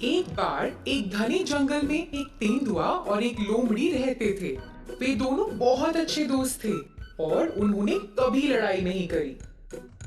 एक बार एक घने जंगल में एक तेंदुआ और एक लोमड़ी रहते थे। वे दोनों बहुत अच्छे दोस्त थे और उन्होंने कभी लड़ाई नहीं करी।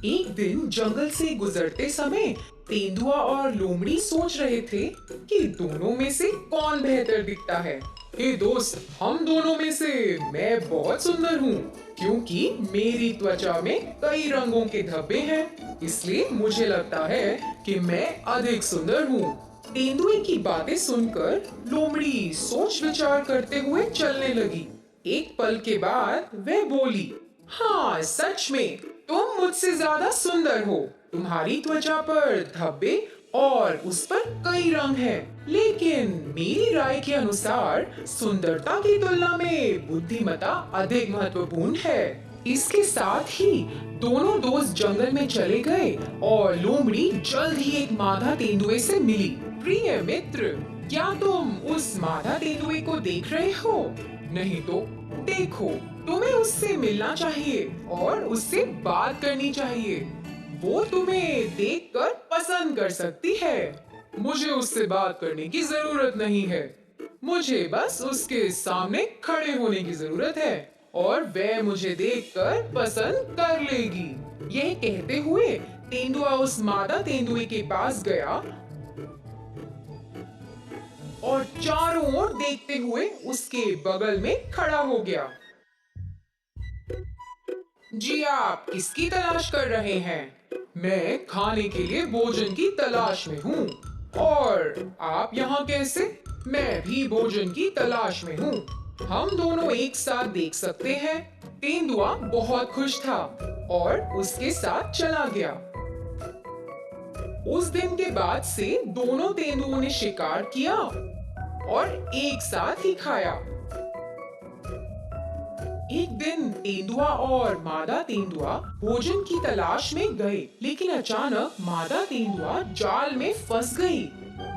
एक दिन जंगल से गुजरते समय तेंदुआ और लोमड़ी सोच रहे थे कि दोनों में से कौन बेहतर दिखता है। हे दोस्त, हम दोनों में से मैं बहुत सुंदर हूँ क्योंकि मेरी त्वचा में कई रंगों के धब्बे हैं, इसलिए मुझे लगता है कि मैं अधिक सुंदर हूँ। तेंदुए की बातें सुनकर लोमड़ी सोच विचार करते हुए चलने लगी। एक पल के बाद वह बोली, हाँ सच में तुम मुझसे ज्यादा सुंदर हो। तुम्हारी त्वचा पर धब्बे और उस पर कई रंग हैं, लेकिन मेरी राय के अनुसार सुंदरता की तुलना में बुद्धिमत्ता अधिक महत्वपूर्ण है। इसके साथ ही दोनों दोस्त जंगल में चले गए और लोमड़ी जल्द ही एक मादा तेंदुए से मिली। प्रिय मित्र, क्या तुम उस मादा तेंदुए को देख रहे हो? नहीं तो देखो, तुम्हें उससे मिलना चाहिए और उससे बात करनी चाहिए। वो तुम्हें देखकर पसंद कर सकती है। मुझे उससे बात करने की जरूरत नहीं है, मुझे बस उसके सामने खड़े होने की जरूरत है और वह मुझे देखकर पसंद कर लेगी। यह कहते हुए तेंदुआ उस मादा तेंदुए के पास गया और चारों ओर देखते हुए उसके बगल में खड़ा हो गया। जी आप किसकी तलाश कर रहे हैं? मैं खाने के लिए भोजन की तलाश में हूँ। और आप यहाँ कैसे? मैं भी भोजन की तलाश में हूँ। हम दोनों एक साथ देख सकते हैं। तेंदुआ बहुत खुश था और उसके साथ चला गया। उस दिन के बाद से दोनों तेंदुओं ने शिकार किया और एक साथ ही खाया। एक दिन तेंदुआ और मादा तेंदुआ भोजन की तलाश में गए, लेकिन अचानक मादा तेंदुआ जाल में फंस गई,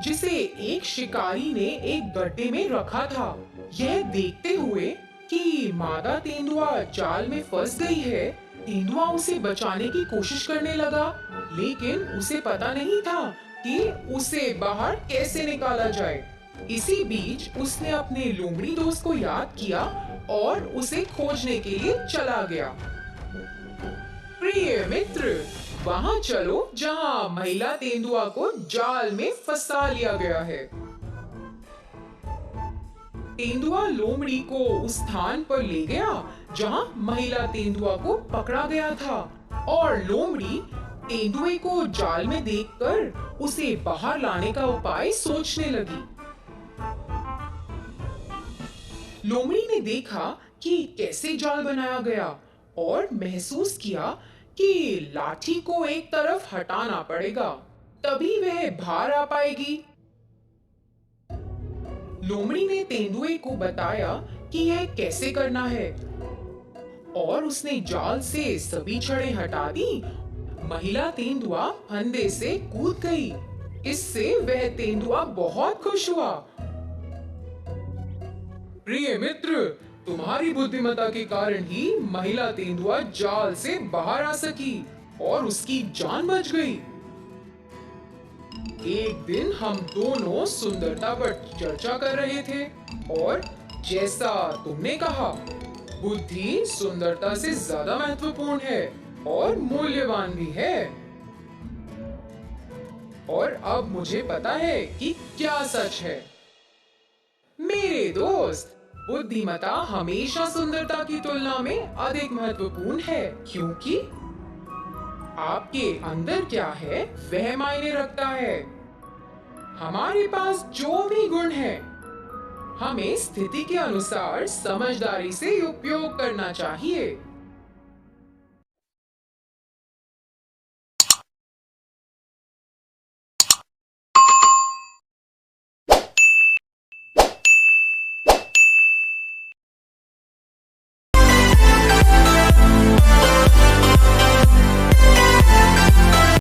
जिसे एक शिकारी ने एक गड्ढे में रखा था। यह देखते हुए कि मादा तेंदुआ जाल में फंस गई है, तेंदुआ उसे बचाने की कोशिश करने लगा, लेकिन उसे पता नहीं था कि उसे बाहर कैसे निकाला जाए। इसी बीच उसने अपने लोमड़ी दोस्त को याद किया और उसे खोजने के लिए चला गया। प्रिय मित्र, वहां चलो जहां महिला तेंदुआ को जाल में फंसा लिया गया है। तेंदुआ लोमड़ी को उस स्थान पर ले गया जहां महिला तेंदुआ को पकड़ा गया था और लोमड़ी तेंदुए को जाल में देखकर उसे बाहर लाने का उपाय सोचने लगी। लोमड़ी ने देखा कि कैसे जाल बनाया गया और महसूस किया कि लाठी को एक तरफ हटाना पड़ेगा, तभी वह बाहर आ पाएगी। लोमड़ी ने तेंदुए को बताया कि यह कैसे करना है और उसने जाल से सभी छड़ें हटा दी। महिला तेंदुआ फंदे से कूद गई। इससे वह तेंदुआ बहुत खुश हुआ। प्रिय मित्र, तुम्हारी बुद्धिमत्ता के कारण ही महिला तेंदुआ जाल से बाहर आ सकी और उसकी जान बच गई। एक दिन हम दोनों सुंदरता पर चर्चा कर रहे थे और जैसा तुमने कहा, बुद्धि सुंदरता से ज्यादा महत्वपूर्ण है और मूल्यवान भी है। और अब मुझे पता है कि क्या सच है। मेरे दोस्त, बुद्धिमत्ता हमेशा सुंदरता की तुलना में अधिक महत्वपूर्ण है, क्योंकि आपके अंदर क्या है वह मायने रखता है। हमारे पास जो भी गुण है, हमें स्थिति के अनुसार समझदारी से उपयोग करना चाहिए।